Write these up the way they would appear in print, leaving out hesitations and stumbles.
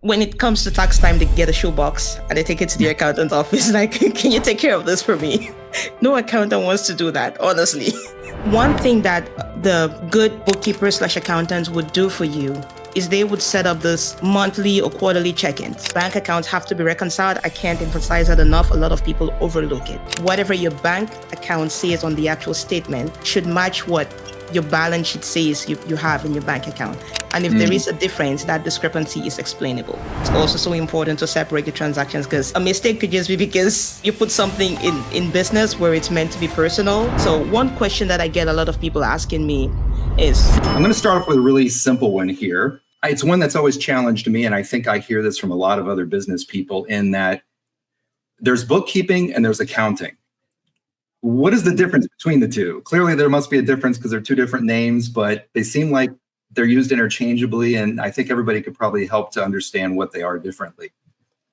when it comes to tax time, they get a shoebox and they take it to the accountant office. Like, can you take care of this for me? No accountant wants to do that, honestly. One thing that the good bookkeepers / accountants would do for you is they would set up this monthly or quarterly check-ins. Bank accounts have to be reconciled. I can't emphasize that enough. A lot of people overlook it. Whatever your bank account says on the actual statement should match what your balance sheet says you have in your bank account. And if there is a difference, that discrepancy is explainable. It's also so important to separate the transactions, because a mistake could just be because you put something in business where it's meant to be personal. So one question that I get a lot of people asking me is... I'm going to start off with a really simple one here. It's one that's always challenged me, and I think I hear this from a lot of other business people, in that there's bookkeeping and there's accounting. What is the difference between the two? Clearly, there must be a difference because they're two different names, but they seem like they're used interchangeably, and I think everybody could probably help to understand what they are differently.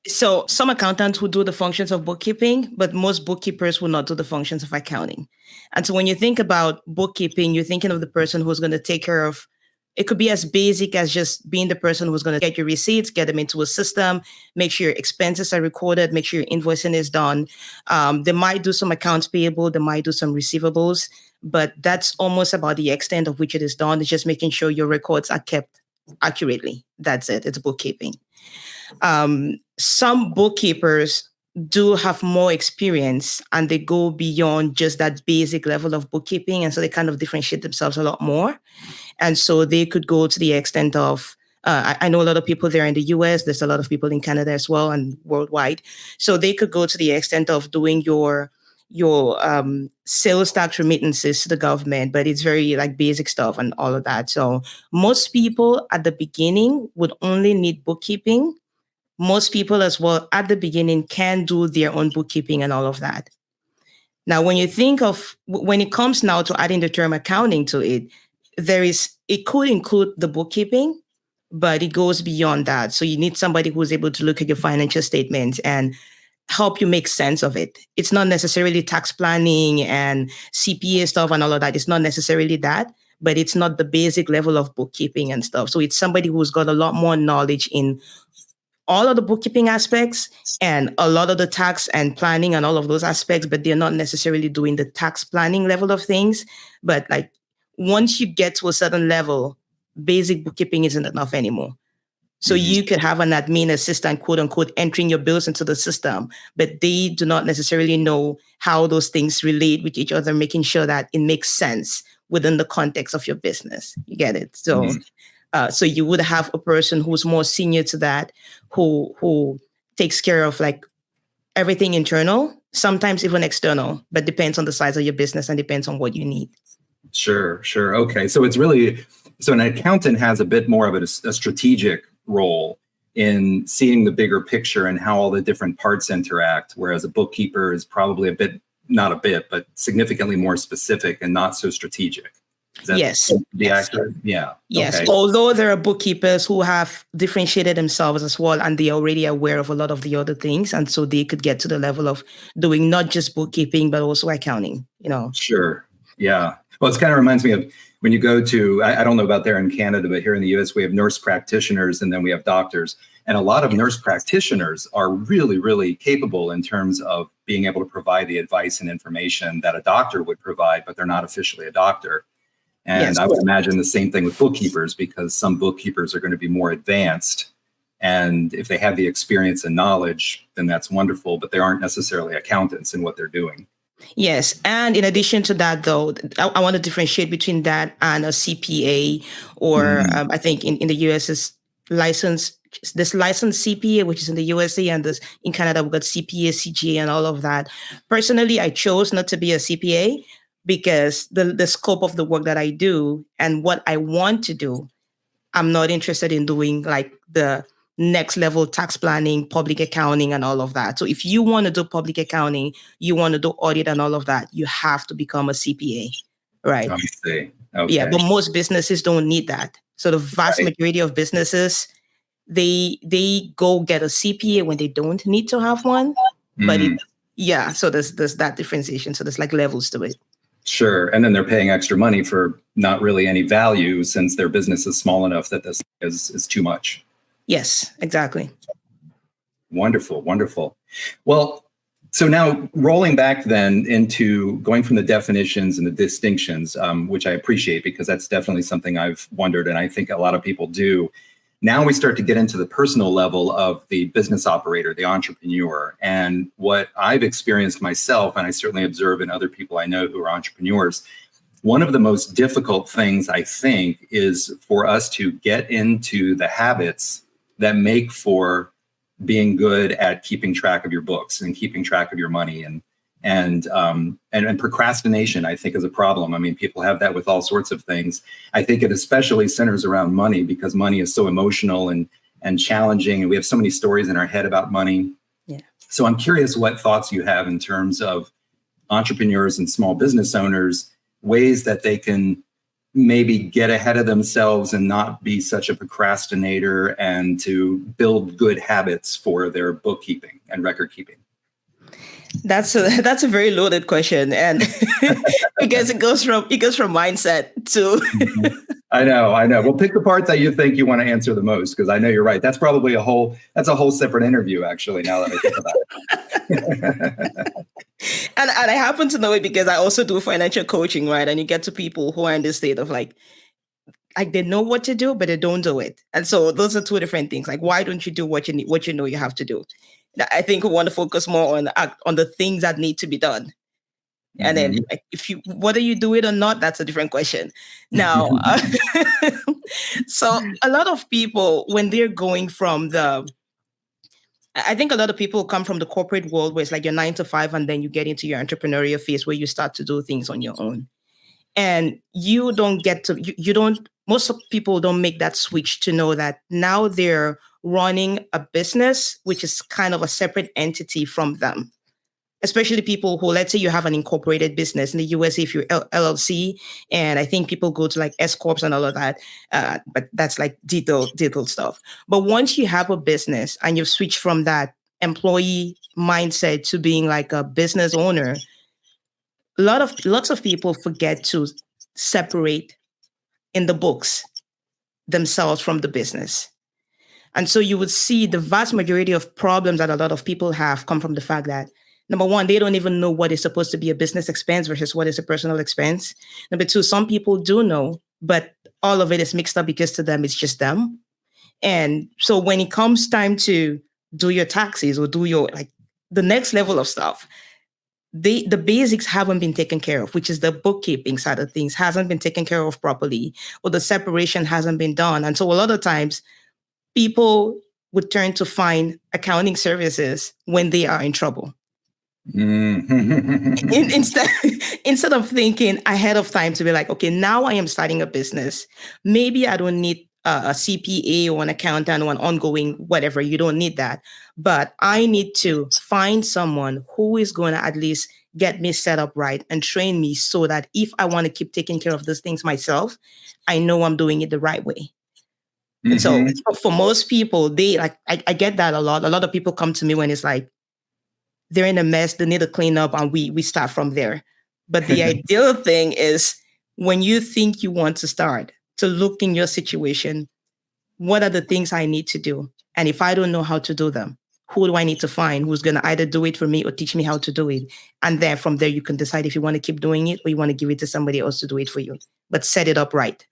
So some accountants will do the functions of bookkeeping, but most bookkeepers will not do the functions of accounting. And so when you think about bookkeeping, you're thinking of the person who's going to take care of, it could be as basic as just being the person who's going to get your receipts, get them into a system, make sure your expenses are recorded, make sure your invoicing is done. They might do some accounts payable, they might do some receivables, but that's almost about the extent of which it is done. It's just making sure your records are kept accurately. That's it. It's bookkeeping. Some bookkeepers do have more experience and they go beyond just that basic level of bookkeeping. And so they kind of differentiate themselves a lot more. And so they could go to the extent of, I know a lot of people there in the US, there's a lot of people in Canada as well and worldwide. So they could go to the extent of doing your sales tax remittances to the government, but it's very like basic stuff and all of that. So most people at the beginning would only need bookkeeping. Most people as well at the beginning can do their own bookkeeping and all of that. Now, when you think of, when it comes now to adding the term accounting to it, it could include the bookkeeping, but it goes beyond that. So you need somebody who's able to look at your financial statements and help you make sense of it. It's not necessarily tax planning and CPA stuff and all of that. It's not necessarily that, but it's not the basic level of bookkeeping and stuff. So it's somebody who's got a lot more knowledge in all of the bookkeeping aspects and a lot of the tax and planning and all of those aspects, but they're not necessarily doing the tax planning level of things. But like once you get to a certain level, basic bookkeeping isn't enough anymore. So you could have an admin assistant, quote unquote, entering your bills into the system, but they do not necessarily know how those things relate with each other, making sure that it makes sense within the context of your business. You get it? So, so you would have a person who's more senior to that, who takes care of like everything internal, sometimes even external, but depends on the size of your business and depends on what you need. Sure. Okay. So it's really, so an accountant has a bit more of a strategic role in seeing the bigger picture and how all the different parts interact, whereas a bookkeeper is probably not a bit, but significantly more specific and not so strategic. Is that accurate? Yeah. Yes. Okay. Although there are bookkeepers who have differentiated themselves as well, and they are already aware of a lot of the other things. And so they could get to the level of doing not just bookkeeping, but also accounting, Sure. Yeah. Well, it kind of reminds me of when you go to, I don't know about there in Canada, but here in the US, we have nurse practitioners and then we have doctors. And a lot of nurse practitioners are really, really capable in terms of being able to provide the advice and information that a doctor would provide, but they're not officially a doctor. And I would imagine the same thing with bookkeepers, because some bookkeepers are going to be more advanced. And if they have the experience and knowledge, then that's wonderful, but they aren't necessarily accountants in what they're doing. Yes. And in addition to that, though, I want to differentiate between that and a CPA, or I think in the US is licensed CPA, which is in the USA, and in Canada, we've got CPA, CGA, and all of that. Personally, I chose not to be a CPA because the scope of the work that I do and what I want to do, I'm not interested in doing like the next level tax planning, public accounting, and all of that. So if you want to do public accounting, you want to do audit and all of that, you have to become a CPA, right? I see. Okay. Yeah, but most businesses don't need that. So the vast majority of businesses, they go get a CPA when they don't need to have one. But so there's that differentiation. So there's like levels to it. Sure. And then they're paying extra money for not really any value, since their business is small enough that this is too much. Yes, exactly. Wonderful, wonderful. Well, so now rolling back then into going from the definitions and the distinctions, which I appreciate because that's definitely something I've wondered, and I think a lot of people do. Now we start to get into the personal level of the business operator, the entrepreneur. And what I've experienced myself, and I certainly observe in other people I know who are entrepreneurs, one of the most difficult things I think is for us to get into the habits that make for being good at keeping track of your books and keeping track of your money, and procrastination, I think, is a problem. I mean, people have that with all sorts of things. I think it especially centers around money because money is so emotional and challenging, and we have so many stories in our head about money. Yeah. So I'm curious what thoughts you have in terms of entrepreneurs and small business owners, ways that they can maybe get ahead of themselves and not be such a procrastinator, and to build good habits for their bookkeeping and record keeping. That's a very loaded question, and because it goes from mindset to. I know. Well, pick the part that you think you want to answer the most, because I know you're right. That's probably a whole separate interview, actually, now that I think about it. And I happen to know it because I also do financial coaching, right? And you get to people who are in this state of like they know what to do, but they don't do it. And so those are two different things. Like, why don't you do what you know you have to do? I think we want to focus more on the things that need to be done. And then like, whether you do it or not, that's a different question. Now, so a lot of people, when they're going from I think a lot of people come from the corporate world where it's like you're 9 to 5, and then you get into your entrepreneurial phase where you start to do things on your own. And you don't get to, you don't, most of people don't make that switch to know that now they're running a business, which is kind of a separate entity from them. Especially people who, let's say you have an incorporated business in the US, if you're LLC, and I think people go to like S Corps and all of that, but that's like detailed stuff. But once you have a business and you've switched from that employee mindset to being like a business owner, lots of people forget to separate in the books themselves from the business. And so you would see the vast majority of problems that a lot of people have come from the fact that, number one, they don't even know what is supposed to be a business expense versus what is a personal expense. Number two, some people do know, but all of it is mixed up because to them, it's just them. And so when it comes time to do your taxes or do your, like the next level of stuff, the basics haven't been taken care of, which is the bookkeeping side of things hasn't been taken care of properly, or the separation hasn't been done. And so a lot of times people would turn to find accounting services when they are in trouble. Instead of thinking ahead of time to be like, okay, now I am starting a business. Maybe I don't need a CPA or an accountant or an ongoing whatever. You don't need that. But I need to find someone who is going to at least get me set up right and train me so that if I want to keep taking care of those things myself, I know I'm doing it the right way. And so for most people, they like, I get that a lot. A lot of people come to me when it's like, they're in a mess, they need to clean up, and we start from there. But the ideal thing is when you think you want to start, to look in your situation, what are the things I need to do? And if I don't know how to do them, who do I need to find who's going to either do it for me or teach me how to do it? And then from there, you can decide if you want to keep doing it or you want to give it to somebody else to do it for you. But set it up right.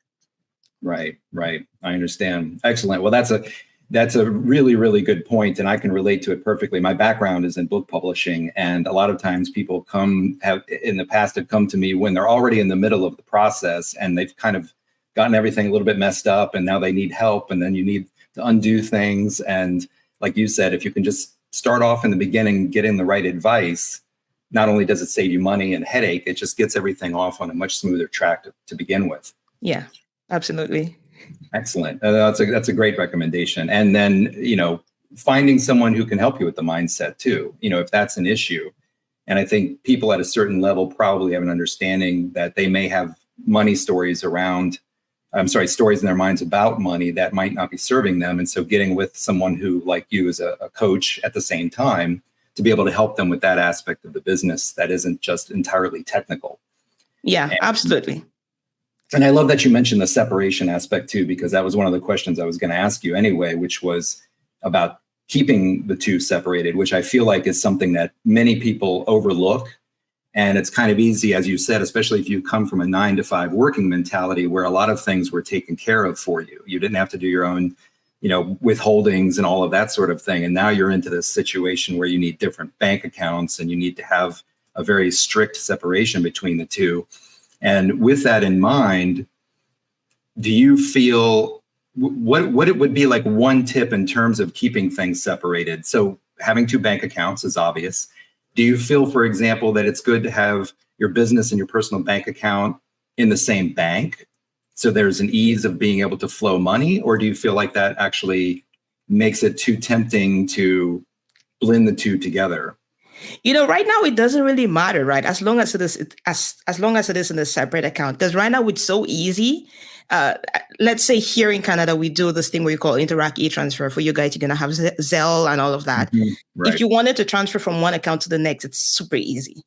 Right. I understand. Excellent. Well, that's a really, really good point, and I can relate to it perfectly. My background is in book publishing, and a lot of times people have come to me when they're already in the middle of the process and they've kind of gotten everything a little bit messed up, and now they need help, and then you need to undo things. And like you said, if you can just start off in the beginning, getting the right advice, not only does it save you money and headache, it just gets everything off on a much smoother track to begin with. Yeah, absolutely. Excellent. That's a great recommendation. And then, finding someone who can help you with the mindset too, if that's an issue. And I think people at a certain level probably have an understanding that they may have stories in their minds about money that might not be serving them. And so getting with someone who, like you, is a coach at the same time to be able to help them with that aspect of the business that isn't just entirely technical. Yeah, absolutely. And I love that you mentioned the separation aspect too, because that was one of the questions I was going to ask you anyway, which was about keeping the two separated, which I feel like is something that many people overlook. And it's kind of easy, as you said, especially if you come from a 9-to-5 working mentality where a lot of things were taken care of for you. You didn't have to do your own, withholdings and all of that sort of thing. And now you're into this situation where you need different bank accounts and you need to have a very strict separation between the two. And with that in mind, do you feel what it would be like one tip in terms of keeping things separated? So having two bank accounts is obvious. Do you feel, for example, that it's good to have your business and your personal bank account in the same bank, so there's an ease of being able to flow money? Or do you feel like that actually makes it too tempting to blend the two together? Right now it doesn't really matter, right? As long as it is as long as it is in a separate account. Because right now it's so easy. Let's say here in Canada we do this thing where you call Interact e-transfer. For you guys, you're gonna have Zelle and all of that. Right. If you wanted to transfer from one account to the next, it's super easy.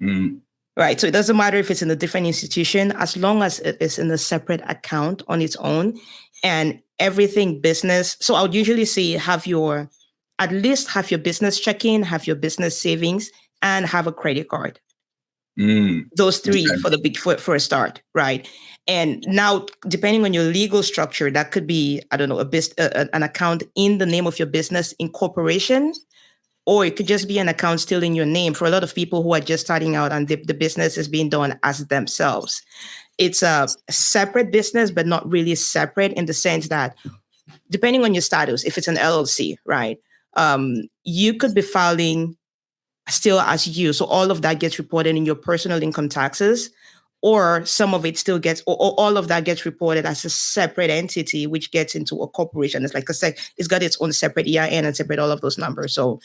Mm. Right. So it doesn't matter if it's in a different institution, as long as it is in a separate account on its own and everything business. So I would usually say at least have your business checking, have your business savings, and have a credit card. Those three for a start, right? And now, depending on your legal structure, that could be, I don't know, an account in the name of your business incorporation, or it could just be an account still in your name. For a lot of people who are just starting out and the business is being done as themselves, it's a separate business, but not really separate in the sense that, depending on your status, if it's an LLC, right? You could be filing still as you. So all of that gets reported in your personal income taxes, or some of it still gets, or all of that gets reported as a separate entity, which gets into a corporation. It's like it's got its own separate EIN and separate all of those numbers. So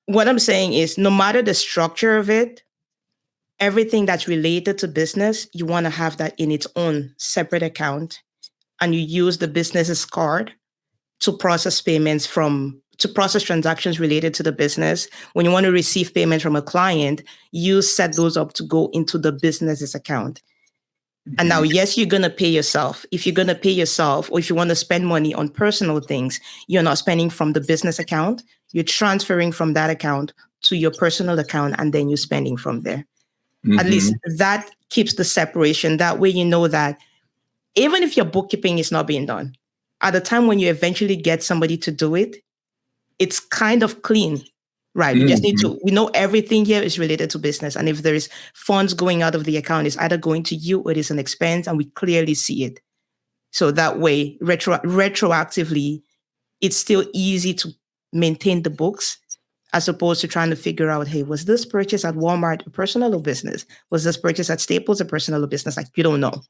what I'm saying is, no matter the structure of it, everything that's related to business, you want to have that in its own separate account, and you use the business's card to process transactions related to the business. When you want to receive payment from a client, you set those up to go into the business's account. And now, yes, you're going to pay yourself. If you're going to pay yourself, or if you want to spend money on personal things, you're not spending from the business account. You're transferring from that account to your personal account, and then you're spending from there. At least that keeps the separation. That way, you know that even if your bookkeeping is not being done, at the time when you eventually get somebody to do it, it's kind of clean, right? We just need we know everything here is related to business. And if there is funds going out of the account, it's either going to you or it is an expense, and we clearly see it. So that way, retroactively, it's still easy to maintain the books, as opposed to trying to figure out, hey, was this purchase at Walmart a personal or business? Was this purchase at Staples a personal or business? Like, you don't know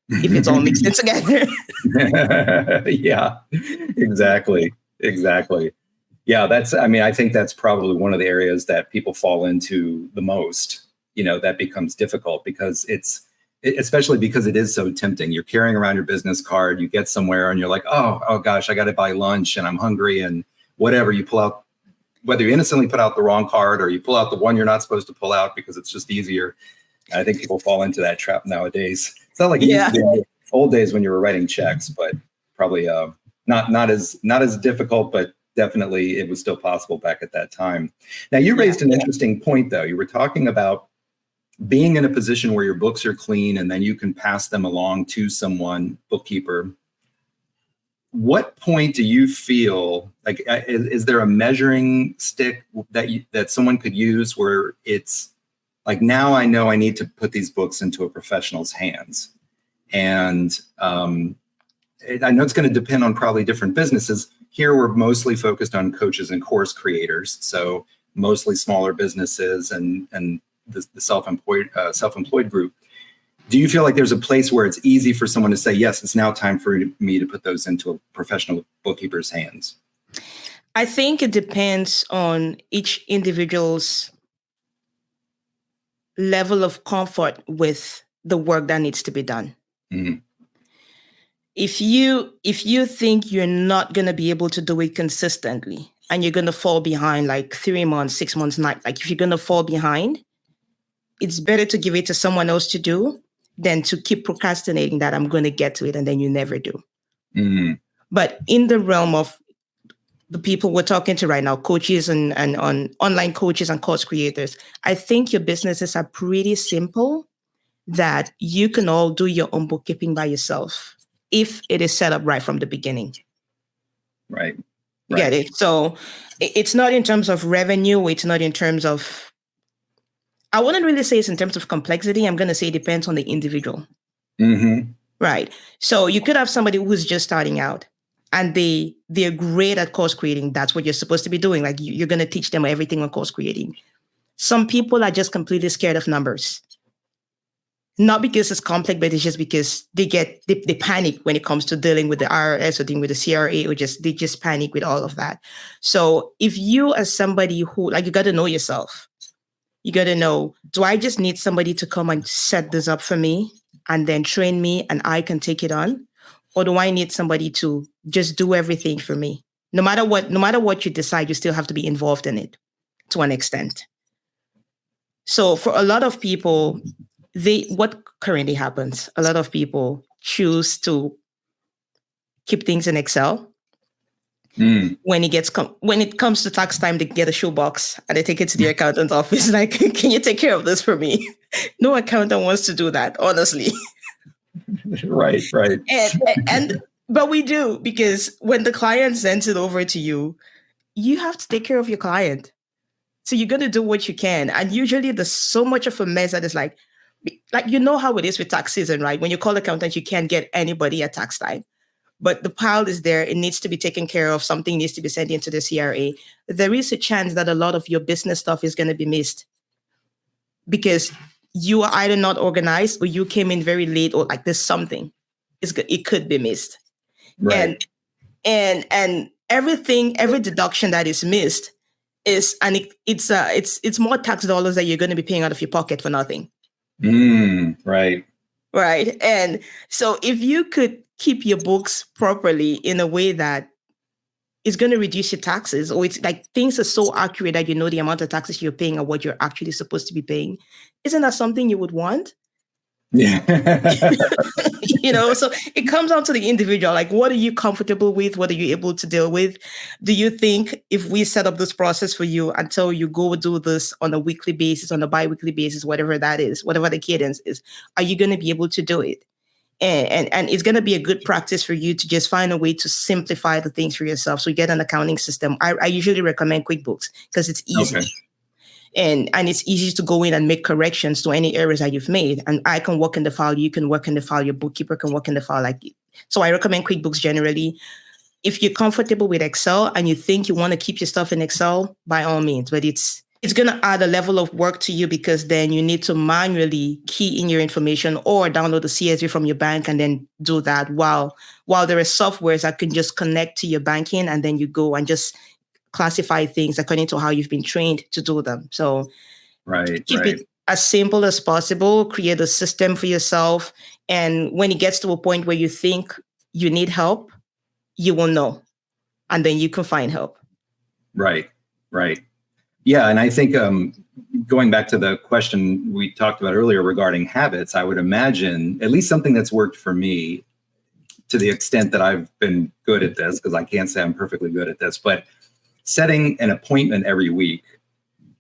if it's all mixed in together. Yeah, exactly. Yeah, I think that's probably one of the areas that people fall into the most, that becomes difficult, because especially because it is so tempting. You're carrying around your business card, you get somewhere and you're like, oh gosh, I got to buy lunch and I'm hungry, and whatever, you pull out, whether you innocently put out the wrong card or you pull out the one you're not supposed to pull out because it's just easier. I think people fall into that trap nowadays. It's not like it used to be in the old days when you were writing checks, but probably not as difficult, but definitely it was still possible back at that time. Now, you raised an interesting point, though. You were talking about being in a position where your books are clean and then you can pass them along to someone, bookkeeper. What point do you feel like, is there a measuring stick that someone could use where it's like, now I know I need to put these books into a professional's hands? And I know it's going to depend on probably different businesses. Here, we're mostly focused on coaches and course creators, so mostly smaller businesses and the self-employed group. Do you feel like there's a place where it's easy for someone to say, yes, it's now time for me to put those into a professional bookkeeper's hands? I think it depends on each individual's level of comfort with the work that needs to be done. If you think you're not going to be able to do it consistently and you're going to fall behind like 3 months, 6 months, like if you're going to fall behind, it's better to give it to someone else to do than to keep procrastinating that I'm going to get to it and then you never do. Mm. But in the realm of the people we're talking to right now, coaches and on online coaches and course creators, I think your businesses are pretty simple that you can all do your own bookkeeping by yourself if it is set up right from the beginning. Right. You get it? So it's not in terms of revenue. It's not in terms of, I wouldn't really say it's in terms of complexity. I'm going to say it depends on the individual. Mm-hmm. Right. So you could have somebody who's just starting out and they're great at course creating. That's what you're supposed to be doing. Like you're going to teach them everything on course creating. Some people are just completely scared of numbers. Not because it's complex, but it's just because they panic when it comes to dealing with the IRS or dealing with the CRA, or they just panic with all of that. So if you as somebody who, like, you got to know yourself, you got to know, do I just need somebody to come and set this up for me and then train me and I can take it on? Or do I need somebody to just do everything for me? No matter what you decide, you still have to be involved in it to an extent. So for a lot of people, what currently happens, a lot of people choose to keep things in Excel. When it comes to tax time, they get a shoebox and they take it to the accountant's office. Like, can you take care of this for me? No accountant wants to do that, honestly. Right. But we do, because when the client sends it over to you, you have to take care of your client. So you're going to do what you can. And usually there's so much of a mess that is like, you know how it is with tax season, right? When you call accountant, you can't get anybody at tax time. But the pile is there. It needs to be taken care of. Something needs to be sent into the CRA. There is a chance that a lot of your business stuff is going to be missed because you are either not organized or you came in very late, or like there's something. It could be missed. Right. And everything, every deduction that is missed is, and it's more tax dollars that you're going to be paying out of your pocket for nothing. Right. Right. And so if you could keep your books properly in a way that is going to reduce your taxes, or it's like things are so accurate that you know the amount of taxes you're paying and what you're actually supposed to be paying, isn't that something you would want? Yeah. So it comes down to the individual. Like, what are you comfortable with? What are you able to deal with? Do you think if we set up this process for you until you go do this on a weekly basis, on a bi-weekly basis, whatever that is, whatever the cadence is, are you going to be able to do it? And it's going to be a good practice for you to just find a way to simplify the things for yourself. So you get an accounting system. I usually recommend QuickBooks because it's easy. Okay. And it's easy to go in and make corrections to any errors that you've made. And I can work in the file, you can work in the file, your bookkeeper can work in the file. So I recommend QuickBooks generally. If you're comfortable with Excel and you think you want to keep your stuff in Excel, by all means. But it's going to add a level of work to you, because then you need to manually key in your information or download the CSV from your bank and then do that, while there are softwares that can just connect to your banking, and then you go and just classify things according to how you've been trained to do them. So keep it as simple as possible, create a system for yourself. And when it gets to a point where you think you need help, you will know, and then you can find help. Right. Yeah. And I think going back to the question we talked about earlier regarding habits, I would imagine at least something that's worked for me, to the extent that I've been good at this, because I can't say I'm perfectly good at this, but setting an appointment every week.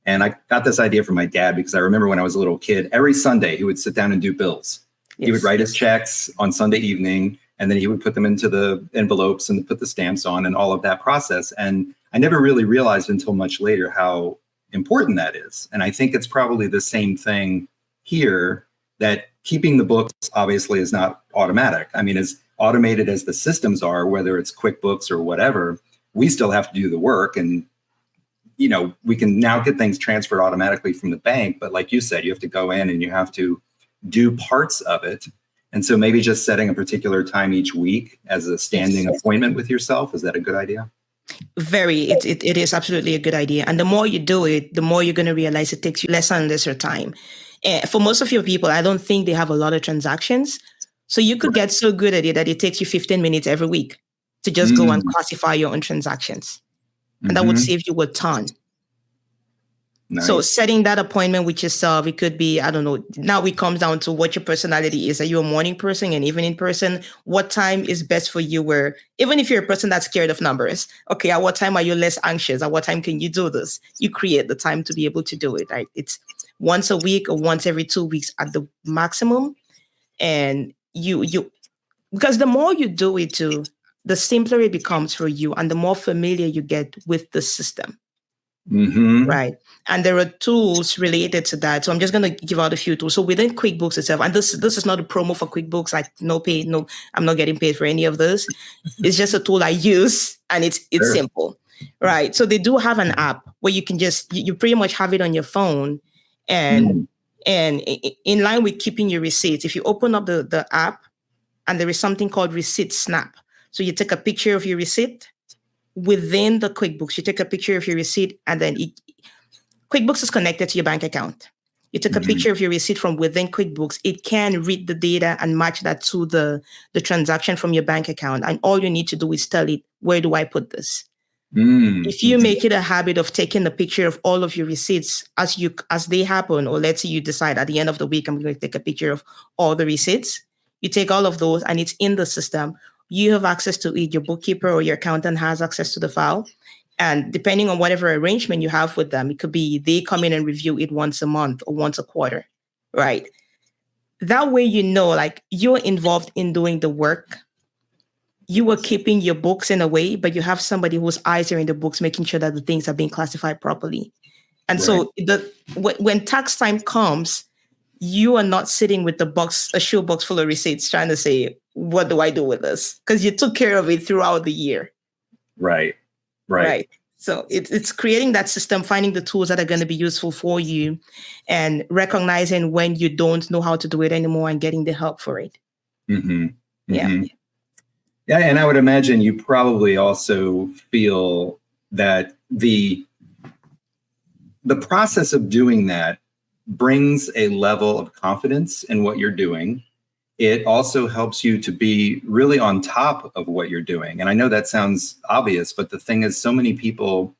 And I got this idea from my dad, because I remember when I was a little kid, every Sunday he would sit down and do bills. Yes. He would write his checks on Sunday evening, and then he would put them into the envelopes and put the stamps on and all of that process. And I never really realized until much later how important that is. And I think it's probably the same thing here, that keeping the books obviously is not automatic. I mean, as automated as the systems are, whether it's QuickBooks or whatever, we still have to do the work. And, we can now get things transferred automatically from the bank. But like you said, you have to go in and you have to do parts of it. And so maybe just setting a particular time each week as a standing appointment with yourself, is that a good idea? It is absolutely a good idea. And the more you do it, the more you're going to realize it takes you less and lesser time. And for most of your people, I don't think they have a lot of transactions. So you could get so good at it that it takes you 15 minutes every week to just go and classify your own transactions. And that would save you a ton. So Nice. setting that appointment with yourself, it could be, I don't know, now it comes down to what your personality is. Are you a morning person, an evening person? What time is best for you? Where even if you're a person that's scared of numbers, okay, at what time are you less anxious? At what time can you do this? You create the time to be able to do it, right? It's once a week or once every 2 weeks at the maximum. And you because the more you do it too, the simpler it becomes for you and the more familiar you get with the system. Mm-hmm. Right. And there are tools related to that. So I'm just going to give out a few tools. So within QuickBooks itself, and this is not a promo for QuickBooks, like no pay, no, I'm not getting paid for any of this. It's just a tool I use and it's Sure. simple. Right. So they do have an app where you can just you pretty much have it on your phone and Mm. in line with keeping your receipts, if you open up the app and there is something called Receipt Snap. So you take a picture of your receipt within the QuickBooks. You take a picture of your receipt and then QuickBooks is connected to your bank account. You took a Mm-hmm. picture of your receipt from within QuickBooks. It can read the data and match that to the transaction from your bank account. And all you need to do is tell it, where do I put this? If you Mm-hmm. make it a habit of taking a picture of all of your receipts as they happen, or let's say you decide at the end of the week, I'm going to take a picture of all the receipts. You take all of those and it's in the system. You have access to it. Your bookkeeper or your accountant has access to the file. And depending on whatever arrangement you have with them, it could be they come in and review it once a month or once a quarter, right? That way, like you're involved in doing the work. You are keeping your books in a way, but you have somebody whose eyes are in the books, making sure that the things are being classified properly. And Right. so when tax time comes, you are not sitting with a shoebox full of receipts trying to say, what do I do with this? Because you took care of it throughout the year. Right. Right. Right. So it's creating that system, finding the tools that are going to be useful for you and recognizing when you don't know how to do it anymore and getting the help for it. Mm-hmm. Yeah. Mm-hmm. Yeah. And I would imagine you probably also feel that the process of doing that brings a level of confidence in what you're doing. It also helps you to be really on top of what you're doing. And I know that sounds obvious, but the thing is, so many people,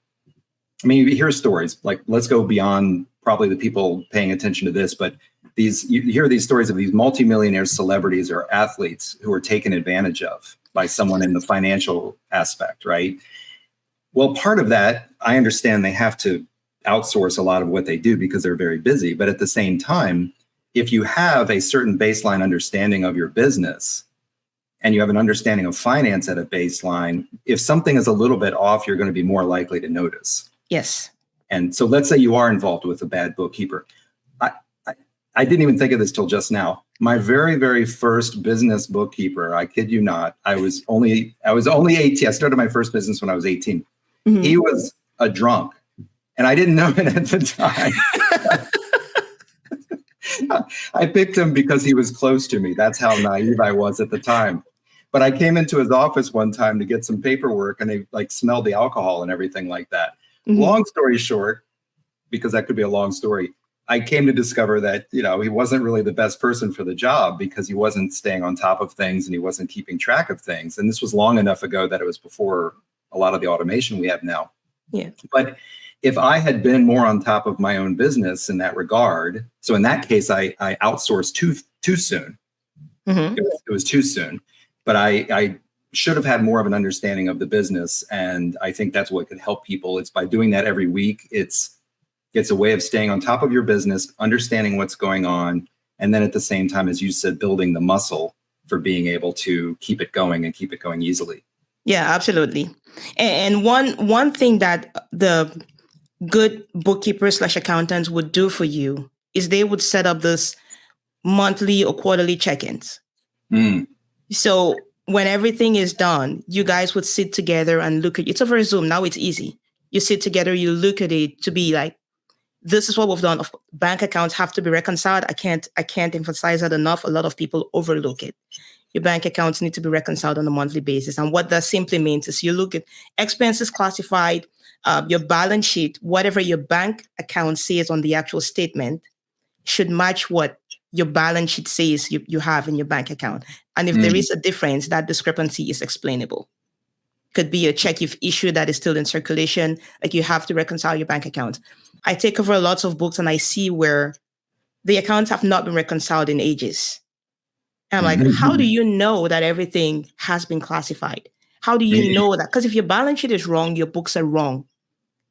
I mean, you hear stories, like, let's go beyond probably the people paying attention to this, but you hear these stories of these multimillionaire celebrities or athletes who are taken advantage of by someone in the financial aspect, right? Well, part of that, I understand they have to outsource a lot of what they do because they're very busy. But at the same time, if you have a certain baseline understanding of your business and you have an understanding of finance at a baseline, if something is a little bit off, you're going to be more likely to notice. Yes. And so let's say you are involved with a bad bookkeeper. I didn't even think of this till just now. My very, very first business bookkeeper, I kid you not, I was only 18. I started my first business when I was 18. Mm-hmm. He was a drunk. And I didn't know it at the time. I picked him because he was close to me. That's how naive I was at the time. But I came into his office one time to get some paperwork and they smelled the alcohol and everything like that. Mm-hmm. Long story short, because that could be a long story, I came to discover that, he wasn't really the best person for the job because he wasn't staying on top of things and he wasn't keeping track of things. And this was long enough ago that it was before a lot of the automation we have now. Yeah. But if I had been more on top of my own business in that regard, so in that case, I outsourced too soon. Mm-hmm. It was too soon, but I should have had more of an understanding of the business. And I think that's what could help people. It's by doing that every week. It's a way of staying on top of your business, understanding what's going on. And then at the same time, as you said, building the muscle for being able to keep it going and keep it going easily. Yeah, absolutely. And one thing that the good bookkeepers / accountants would do for you is they would set up this monthly or quarterly check-ins. Mm. So when everything is done, you guys would sit together and look at it. It's over Zoom. Now it's easy. You sit together, you look at it to be like, this is what we've done. Bank accounts have to be reconciled. I can't emphasize that enough. A lot of people overlook it. Your bank accounts need to be reconciled on a monthly basis. And what that simply means is you look at expenses classified, your balance sheet, whatever your bank account says on the actual statement should match what your balance sheet says you have in your bank account. And if there is a difference, that discrepancy is explainable. Could be a check you've issued that is still in circulation, like you have to reconcile your bank account. I take over lots of books and I see where the accounts have not been reconciled in ages. And I'm like, how do you know that everything has been classified? How do you know that? Because if your balance sheet is wrong, your books are wrong.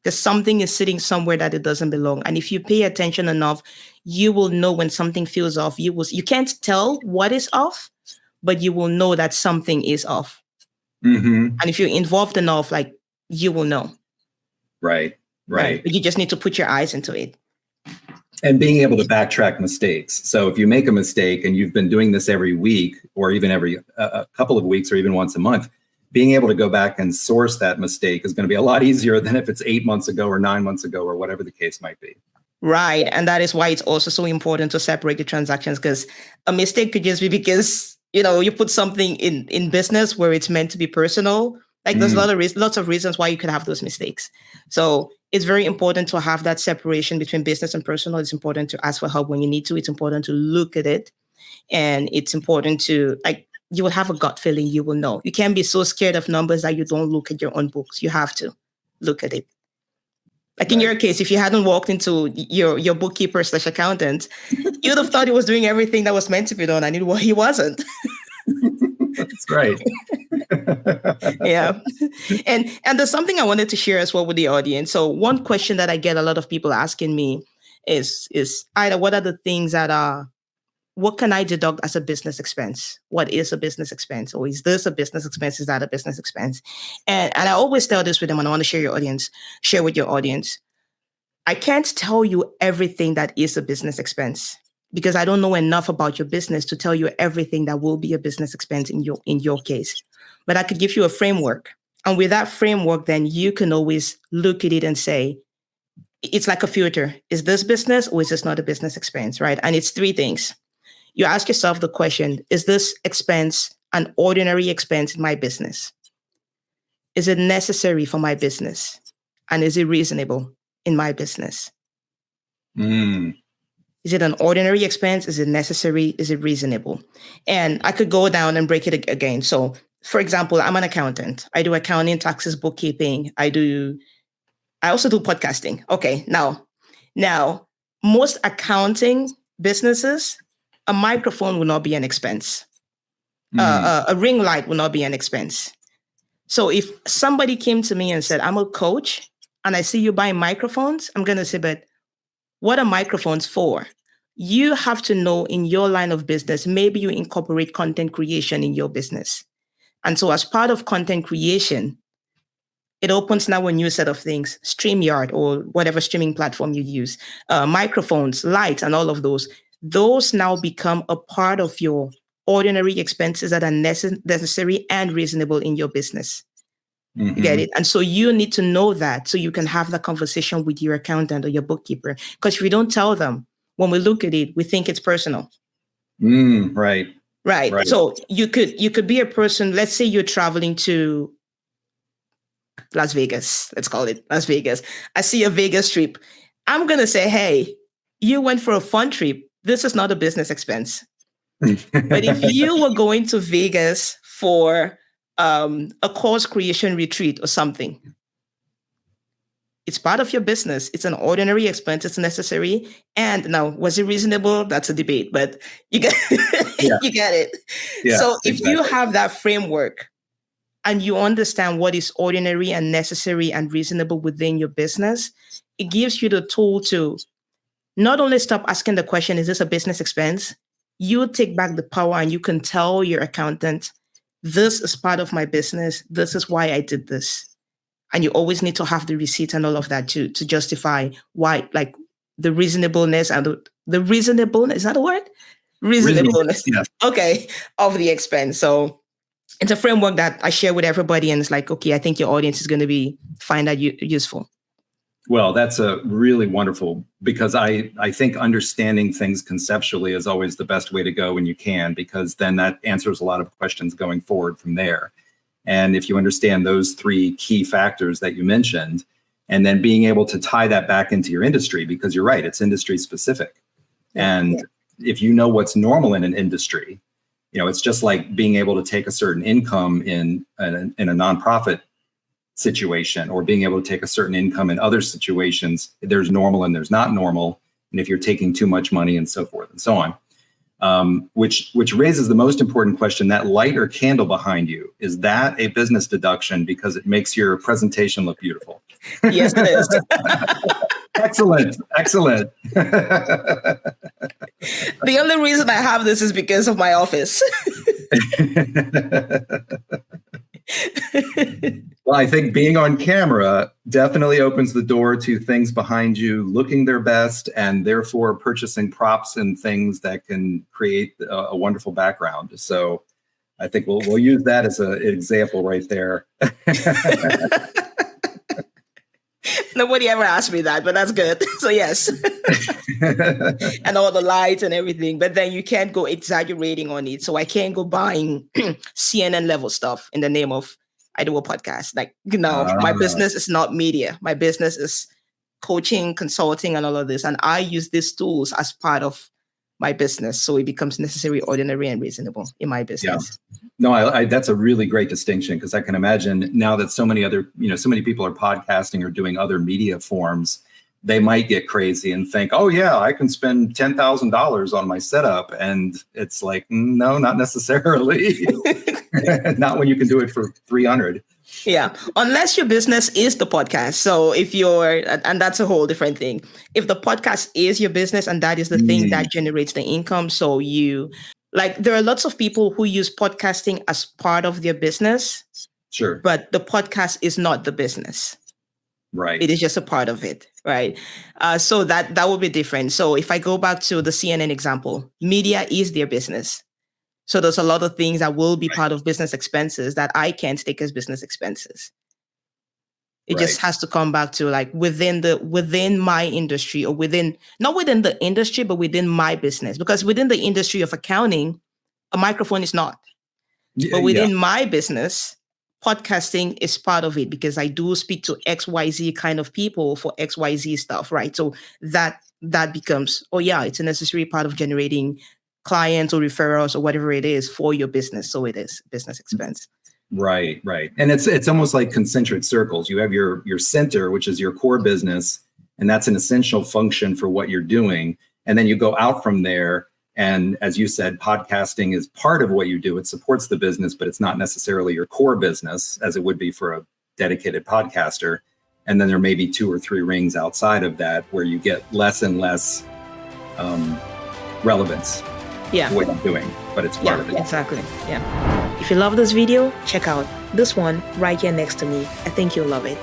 Because something is sitting somewhere that it doesn't belong. And if you pay attention enough, you will know when something feels off. You can't tell what is off, but you will know that something is off. And if you're involved enough, like, you will know. Right. But you just need to put your eyes into it. And being able to backtrack mistakes. So if you make a mistake and you've been doing this every week, or even every a couple of weeks, or even once a month, being able to go back and source that mistake is going to be a lot easier than if it's 8 months ago or 9 months ago or whatever the case might be. Right. And that is why it's also so important to separate the transactions, because a mistake could just be because, you put something in business where it's meant to be personal. Like, there's lots of reasons why you could have those mistakes. So it's very important to have that separation between business and personal. It's important to ask for help when you need to. It's important to look at it. And it's important to, like, you will have a gut feeling, you will know. You can't be so scared of numbers that you don't look at your own books. You have to look at it. Like in your case, if you hadn't walked into your bookkeeper / accountant, you'd have thought he was doing everything that was meant to be done, and he wasn't. That's right. Yeah. And there's something I wanted to share as well with the audience. So one question that I get a lot of people asking me is either what are the things that what can I deduct as a business expense? What is a business expense? Or is this a business expense? Is that a business expense? And I always tell this with them, and I want to share with your audience. I can't tell you everything that is a business expense, because I don't know enough about your business to tell you everything that will be a business expense in your case. But I could give you a framework. And with that framework, then you can always look at it and say, it's like a filter. Is this business or is this not a business expense, right? And it's three things. You ask yourself the question, is this expense an ordinary expense in my business? Is it necessary for my business? And is it reasonable in my business? Is it an ordinary expense? Is it necessary? Is it reasonable? And I could go down and break it again. So, for example, I'm an accountant. I do accounting, taxes, bookkeeping. I also do podcasting. Okay, now, most accounting businesses, a microphone will not be an expense. A ring light will not be an expense. So if somebody came to me and said, I'm a coach and I see you buying microphones, I'm going to say, but what are microphones for? You have to know in your line of business, maybe you incorporate content creation in your business. And so as part of content creation, it opens now a new set of things, StreamYard or whatever streaming platform you use, microphones, lights, and all of those. Those now become a part of your ordinary expenses that are necessary and reasonable in your business. You get it? And so you need to know that so you can have that conversation with your accountant or your bookkeeper. Because if we don't tell them, when we look at it, we think it's personal. Right. So you could be a person, let's say you're traveling to Las Vegas. Let's call it Las Vegas. I see a Vegas trip. I'm going to say, hey, you went for a fun trip. This is not a business expense. But if you were going to Vegas for a course creation retreat or something, it's part of your business. It's an ordinary expense. It's necessary. And now, was it reasonable? That's a debate, but you get, you get it. Yeah, so if you have that framework and you understand what is ordinary and necessary and reasonable within your business, it gives you the tool to not only stop asking the question, is this a business expense? You take back the power and you can tell your accountant, this is part of my business. This is why I did this. And you always need to have the receipt and all of that to justify why, like the reasonableness and the reasonableness, is that a word? Reasonableness. Yeah. Okay, of the expense. So it's a framework that I share with everybody. And it's like, okay, I think your audience is going to find that useful. Well, that's a really wonderful, because I think understanding things conceptually is always the best way to go when you can, because then that answers a lot of questions going forward from there. And if you understand those three key factors that you mentioned, and then being able to tie that back into your industry, because you're right, it's industry specific. And if you know what's normal in an industry, it's just like being able to take a certain income in a nonprofit situation, or being able to take a certain income in other situations. There's normal and there's not normal. And if you're taking too much money and so forth and so on, which raises the most important question: that light or candle behind you, is that a business deduction because it makes your presentation look beautiful? Yes, it is. Excellent. The only reason I have this is because of my office. Well, I think being on camera definitely opens the door to things behind you looking their best, and therefore purchasing props and things that can create a wonderful background. So I think we'll use that as an example right there. Nobody ever asked me that, but that's good. So yes. And all the lights and everything. But then you can't go exaggerating on it. So I can't go buying CNN level stuff in the name of I do a podcast. Like, my business is not media. My business is coaching, consulting, and all of this. And I use these tools as part of my business. So it becomes necessary, ordinary, and reasonable in my business. Yeah. No, that's a really great distinction, because I can imagine now that so many people are podcasting or doing other media forms, they might get crazy and think, oh yeah, I can spend $10,000 on my setup. And it's like, no, not necessarily. Not when you can do it for 300. Yeah, unless your business is the podcast. So and that's a whole different thing. If the podcast is your business and that is the thing that generates the income, so there are lots of people who use podcasting as part of their business. Sure. But the podcast is not the business. Right. It is just a part of it. Right. So that would be different. So if I go back to the CNN example, media is their business. So there's a lot of things that will be part of business expenses that I can't take as business expenses. It just has to come back to like within my industry, or not within the industry, but within my business. Because within the industry of accounting, a microphone is not. But within my business, podcasting is part of it, because I do speak to XYZ kind of people for XYZ stuff, right? So that becomes, it's a necessary part of generating clients or referrals or whatever it is for your business. So it is business expense. Right. And it's almost like concentric circles. You have your center, which is your core business, and that's an essential function for what you're doing. And then you go out from there. And as you said, podcasting is part of what you do. It supports the business, but it's not necessarily your core business, as it would be for a dedicated podcaster. And then there may be 2 or 3 rings outside of that where you get less and less relevance. Yeah. What you're doing, but it's part of it. Exactly. Yeah. If you love this video, check out this one right here next to me. I think you'll love it.